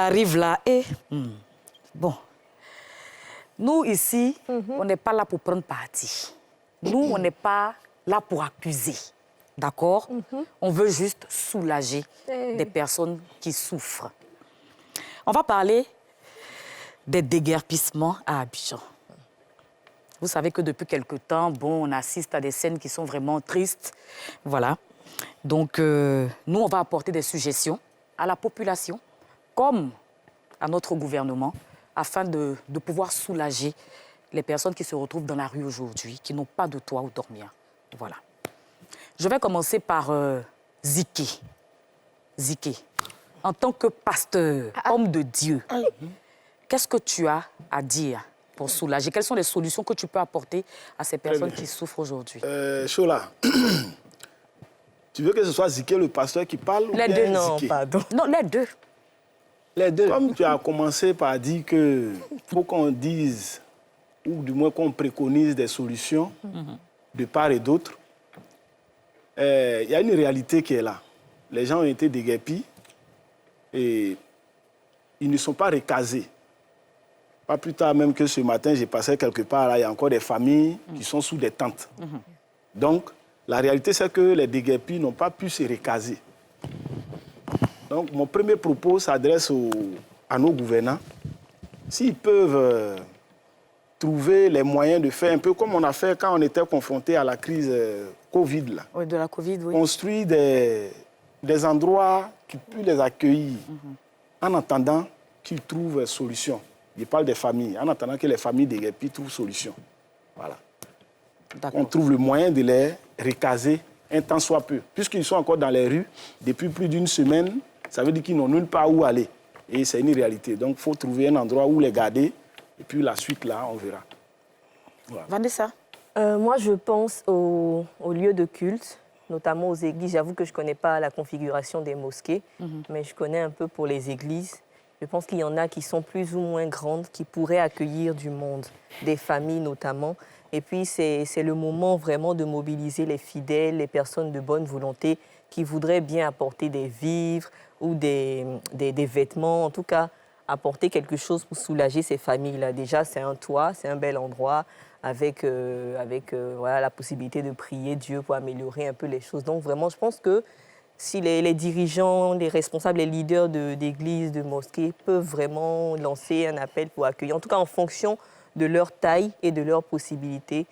arrive là, et bon, nous ici, on n'est pas là pour prendre parti. Nous, on n'est pas là pour accuser, d'accord? On veut juste soulager des personnes qui souffrent. On va parler des déguerpissements à Abidjan. Vous savez que depuis quelque temps, bon, on assiste à des scènes qui sont vraiment tristes. Voilà. Donc, nous, on va apporter des suggestions à la population, comme à notre gouvernement, afin de pouvoir soulager les personnes qui se retrouvent dans la rue aujourd'hui, qui n'ont pas de toit où dormir. Voilà. Je vais commencer par Ziké. Ziké, en tant que pasteur, homme de Dieu, qu'est-ce que tu as à dire pour soulager? Quelles sont les solutions que tu peux apporter à ces personnes qui souffrent aujourd'hui? Chola, tu veux que ce soit Ziké le pasteur qui parle ou bien deux, non, Ziké? pardon. Non, les deux. Les deux. Comme tu as commencé par dire qu'il faut qu'on dise, ou du moins qu'on préconise des solutions de part et d'autre, il y a une réalité qui est là. Les gens ont été déguerpis et ils ne sont pas recasés. Pas plus tard même que ce matin, j'ai passé quelque part, là, il y a encore des familles qui sont sous des tentes. Donc, la réalité, c'est que les déguerpis n'ont pas pu se recaser. Donc, mon premier propos s'adresse à nos gouvernants. S'ils peuvent trouver les moyens de faire un peu comme on a fait quand on était confronté à la crise Covid. Là. Oui, de la Covid, oui. Construire des endroits qui puissent les accueillir en attendant qu'ils trouvent solution. Je parle des familles, en attendant que les familles déguerpies trouvent solution. Voilà. On trouve le moyen de les recaser un temps soit peu. Puisqu'ils sont encore dans les rues depuis plus d'une semaine, ça veut dire qu'ils n'ont nulle part où aller. Et c'est une réalité. Donc, il faut trouver un endroit où les garder. Et puis, la suite, là, on verra. Voilà. Vanessa? Moi, je pense aux lieux de culte, notamment aux églises. J'avoue que je ne connais pas la configuration des mosquées, mais je connais un peu pour les églises. Je pense qu'il y en a qui sont plus ou moins grandes, qui pourraient accueillir du monde, des familles notamment. Et puis, c'est le moment vraiment de mobiliser les fidèles, les personnes de bonne volonté qui voudraient bien apporter des vivres ou des vêtements, en tout cas, apporter quelque chose pour soulager ces familles-là. Déjà, c'est un toit, c'est un bel endroit avec voilà, la possibilité de prier Dieu pour améliorer un peu les choses. Donc, vraiment, je pense que si les dirigeants, les responsables, les leaders d'églises, de mosquées peuvent vraiment lancer un appel pour accueillir, en tout cas en fonction de leur taille et de leurs possibilités,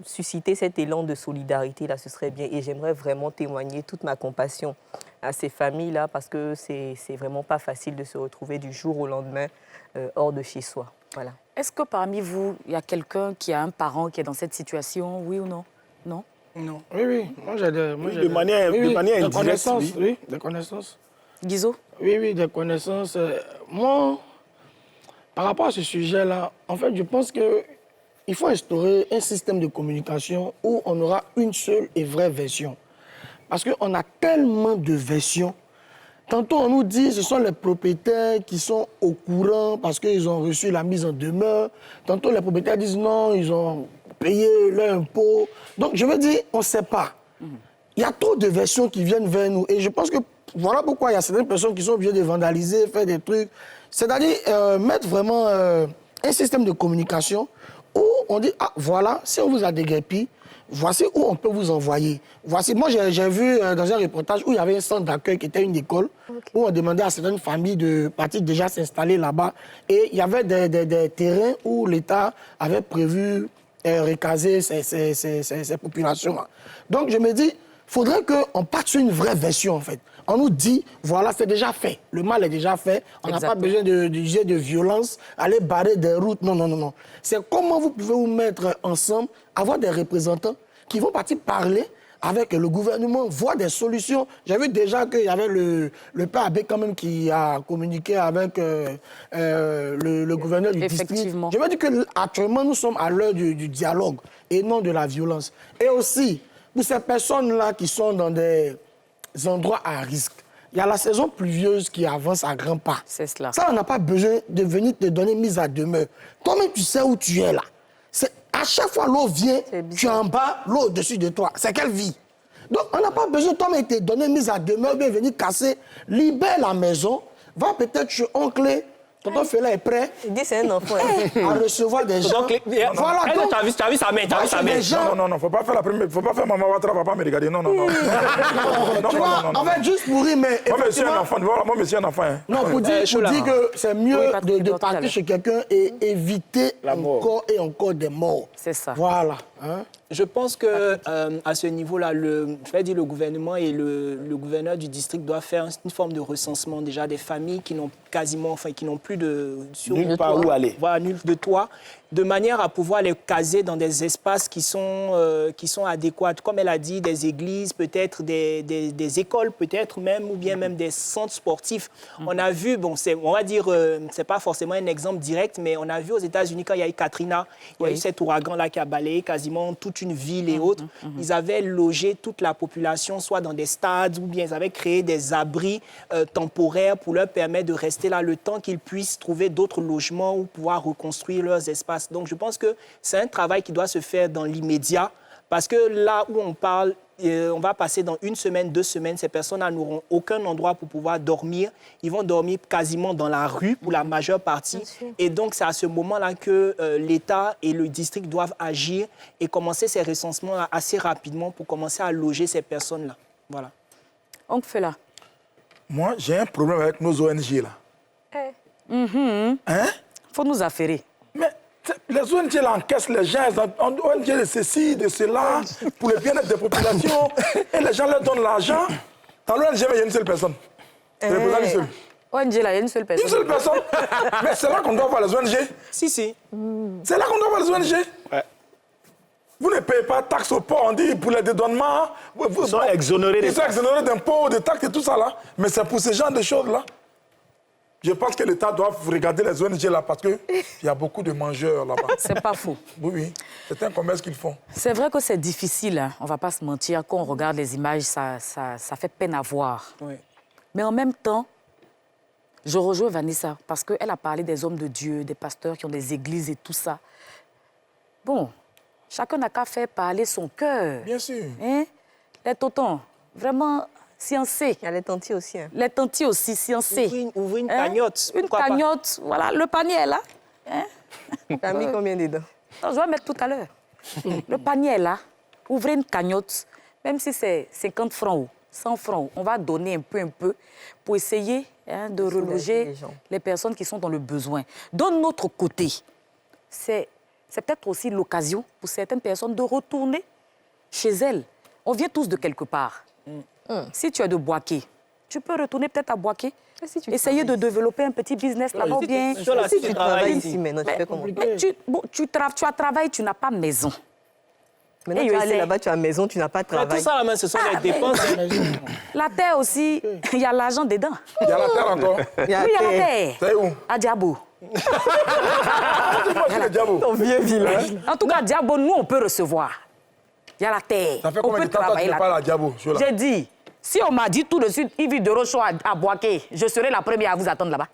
susciter cet élan de solidarité, là, ce serait bien. Et j'aimerais vraiment témoigner toute ma compassion à ces familles-là, parce que c'est vraiment pas facile de se retrouver du jour au lendemain hors de chez soi. Voilà. Est-ce que parmi vous, il y a quelqu'un qui a un parent qui est dans cette situation, oui ou non? Non? Non. Oui, oui. Moi, j'ai de manière indirecte, oui, des connaissances. Guizot? Oui, des connaissances. Moi, par rapport à ce sujet-là, en fait, je pense qu'il faut instaurer un système de communication où on aura une seule et vraie version. Parce qu'on a tellement de versions. Tantôt, on nous dit que ce sont les propriétaires qui sont au courant parce qu'ils ont reçu la mise en demeure. Tantôt, les propriétaires disent non, ils ont payé leur impôt. Donc, je veux dire, on ne sait pas. Il y a trop de versions qui viennent vers nous. Et je pense que voilà pourquoi il y a certaines personnes qui sont obligées de vandaliser, faire des trucs. C'est-à-dire mettre vraiment un système de communication où on dit, ah, voilà, si on vous a déguerpi, voici où on peut vous envoyer. Voici, moi, j'ai vu dans un reportage où il y avait un centre d'accueil qui était une école, où on demandait à certaines familles de partir déjà s'installer là-bas. Et il y avait des terrains où l'État avait prévu recaser ces populations-là. Donc, je me dis, il faudrait qu'on parte sur une vraie version, en fait. On nous dit, voilà, c'est déjà fait. Le mal est déjà fait. On n'a pas besoin d'user de violence, aller barrer des routes. Non, non, non, non. C'est comment vous pouvez vous mettre ensemble, avoir des représentants qui vont partir parler avec le gouvernement, voir des solutions. J'ai vu déjà qu'il y avait le père Abbé quand même qui a communiqué avec le gouverneur du district. Je veux dire qu'actuellement, nous sommes à l'heure du dialogue et non de la violence. Et aussi, pour ces personnes-là qui sont dans des endroits à risque, il y a la saison pluvieuse qui avance à grands pas. C'est cela. Ça, on n'a pas besoin de venir te donner mise à demeure. Toi-même, tu sais où tu es là. À chaque fois, l'eau vient, tu es en bas, l'eau au-dessus de toi. C'est quelle vie? Donc, on n'a pas besoin, toi-même, de te donner mise à demeure, bien venir casser. Libère la maison, va peut-être chez oncle. Tonton Fela est prêt. Il dit c'est un enfant. À recevoir des gens. Donc, voilà, donc, tu as vu sa main, tu as vu sa main. Non, faut pas faire la première, faut pas faire Maman Ouattara, va pas me regarder. Non. Tu vois, en fait, juste pour rire, mais moi, monsieur un enfant, voilà, moi, monsieur un enfant. Hein. Non, pour dire que c'est mieux de partir partir chez quelqu'un et éviter La mort. encore et encore des morts. C'est ça. Voilà. Hein? Je pense que à ce niveau-là, le gouvernement et le gouverneur du district doivent faire une forme de recensement déjà des familles qui n'ont qui n'ont plus de Nulle part où aller. Voilà, nul de toit, de manière à pouvoir les caser dans des espaces qui sont adéquats, comme elle a dit, des églises, peut-être des écoles, peut-être même, ou bien même des centres sportifs. On a vu, bon, on va dire, c'est pas forcément un exemple direct, mais on a vu aux États-Unis quand il y a eu Katrina, il y a eu cet ouragan-là qui a balayé quasiment toute une ville et autres. Ils avaient logé toute la population, soit dans des stades, ou bien ils avaient créé des abris temporaires pour leur permettre de rester là le temps qu'ils puissent trouver d'autres logements ou pouvoir reconstruire leurs espaces. Donc, je pense que c'est un travail qui doit se faire dans l'immédiat parce que là où on parle, on va passer dans 1 semaine, 2 semaines, ces personnes n'auront aucun endroit pour pouvoir dormir. Ils vont dormir quasiment dans la rue pour la majeure partie. Et donc, c'est à ce moment-là que l'État et le district doivent agir et commencer ces recensements assez rapidement pour commencer à loger ces personnes-là. Voilà. On fait là. Moi, j'ai un problème avec nos ONG, là. Hein? Faut nous affairer. Mais les ONG là, encaissent les gens, ONG de ceci, de cela, pour le bien-être des populations, et les gens leur donnent l'argent. Dans l'ONG, il y a une seule personne. C'est le président du seul. ONG, là, il y a une seule personne. Une seule personne. Mais c'est là qu'on doit voir les ONG. Si. C'est là qu'on doit voir les ONG. Ouais. Vous ne payez pas de taxes au port, on dit, pour les dédouanements. Ils sont exonérés Ils sont exonérés d'impôts, de taxes et tout ça là. Mais c'est pour ce genre de choses-là. Je pense que l'État doit regarder les ONG là parce qu'il y a beaucoup de mangeurs là-bas. C'est pas faux. Oui. C'est un commerce qu'ils font. C'est vrai que c'est difficile, hein. On va pas se mentir. Quand on regarde les images, ça fait peine à voir. Oui. Mais en même temps, je rejoins Vanessa parce qu'elle a parlé des hommes de Dieu, des pasteurs qui ont des églises et tout ça. Bon, chacun n'a qu'à faire parler son cœur. Bien sûr. Hein? Les tontons, vraiment sciencés. Il y a les tantis aussi. Hein. Les tantis aussi sciencés. Ouvrir une cagnotte. Une pourquoi pas. cagnotte, voilà, le panier est là. Hein? T'as mis combien dedans? Non, je vais mettre tout à l'heure. Le panier est là. Ouvrez une cagnotte, même si c'est 50 francs ou 100 francs, on va donner un peu pour essayer de reloger les personnes qui sont dans le besoin. D'un autre côté, c'est peut-être aussi l'occasion pour certaines personnes de retourner chez elles. On vient tous de quelque part. Si tu es de Boaké, tu peux retourner peut-être à Boaké, essayer de développer un petit business là-bas ou bien... Si tu travailles ici maintenant, tu fais comment? Mais tu as travail, tu n'as pas maison. Maintenant, tu vas aller là-bas, tu as maison, tu n'as pas de travail. Tout ça, la main, ce sont les dépenses. La terre aussi, il y a l'argent dedans. Il y a la terre encore. Oui, il y a la terre. C'est où? À Diabo. Le diable. Ton vieux village. En tout cas, Diabo, nous, on peut recevoir. Il y a la terre. Ça fait on combien peut de temps que tu travailler ne parles à Diabo? J'ai dit, si on m'a dit tout de suite, Yves de Rochaud à Boaké, je serai la première à vous attendre là-bas.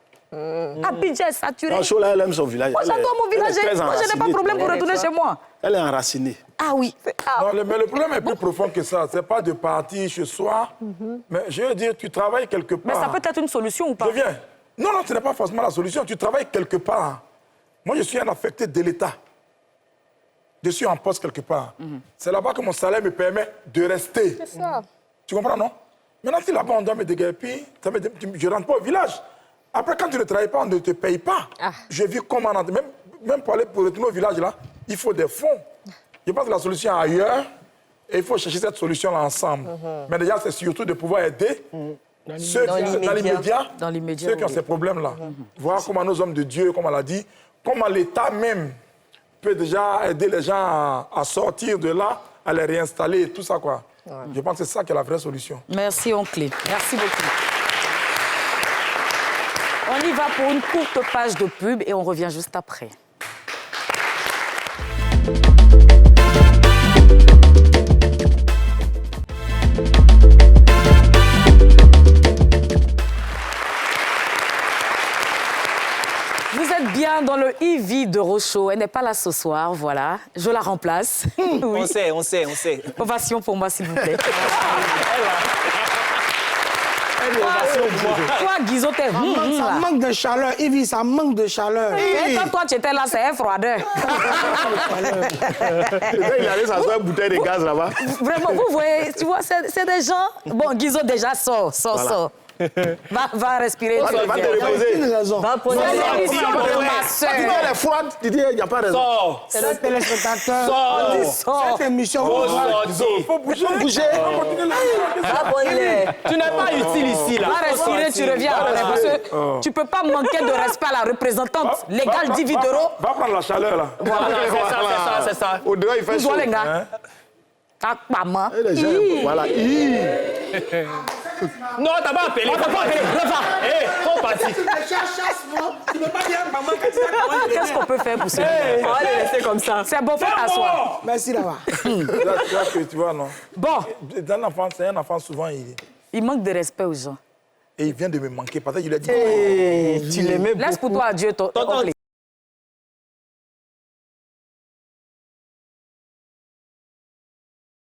Abidjan est saturé. Non, Chola, elle aime son village. Moi, j'adore mon village. Moi, je n'ai pas de problème pour retourner chez moi. Elle est enracinée. Ah oui. Non, mais le problème est plus profond que ça. Ce n'est pas de partir chez soi. Mais je veux dire, tu travailles quelque part. Mais ça peut être une solution ou pas? Je viens. Non, ce n'est pas forcément la solution. Tu travailles quelque part. Moi, je suis un affecté de l'État. Je suis en poste quelque part. C'est là-bas que mon salaire me permet de rester. C'est ça. Tu comprends, non? Maintenant, si là-bas, on doit me déguerpir, je ne rentre pas au village. Après, quand tu ne travailles pas, on ne te paye pas. Je vis comme un... Même pour aller pour retourner au village, là, il faut des fonds. Je pense que la solution est ailleurs. Et il faut chercher cette solution-là ensemble. Mais déjà, c'est surtout de pouvoir aider ceux Dans l'immédiat, ceux qui ont ces problèmes-là. Voir comment nos hommes de Dieu, comme on l'a dit, comment l'État même peut déjà aider les gens à sortir de là, à les réinstaller et tout ça, quoi. Je pense que c'est ça qui est la vraie solution. Merci, oncle. Merci beaucoup. On y va pour une courte page de pub et on revient juste après. Vous êtes bien dans le Ivy de Rochaud. Elle n'est pas là ce soir, voilà. Je la remplace. Oui. On sait. Ovation pour moi, s'il vous plaît. Toi, Guizot, t'es Ça manque de chaleur, Yves, ça manque de chaleur. Et quand toi, tu étais là, c'est un froideur. Il allait s'asseoir une bouteille de gaz là-bas. Vraiment, vous voyez, tu vois, c'est des gens... Bon, Guizot, déjà, sort. Va respirer. Va te reposer. Va prendre l'émission de ma soeur. Tu dis elle est froide, tu dis il n'y a pas raison. Sors. Chers téléspectateurs, Sors. cette émission, Faut sortir. Il faut bouger. Va prendre l'air. Tu n'es pas utile ici, là. Va respirer, tu reviens après. Parce que tu ne peux pas manquer de respect à la représentante légale 10 €. Va prendre la chaleur, là. C'est ça. Au-delà, il fait chaud. Les gars. Maman. Et les gens, voilà. Non, t'as pas appelé. T'as pas appelé. Hé, faut partir. Qu'est-ce qu'on peut faire pour ça? On va les laisser comme ça. C'est bon, faut t'asseoir. merci là-bas. Tu vois, non? Bon, C'est un enfant, souvent, il manque de respect aux gens. et il vient de me manquer parce que je lui ai dit... Tu l'aimais Laisse pour toi Dieu ton oncle.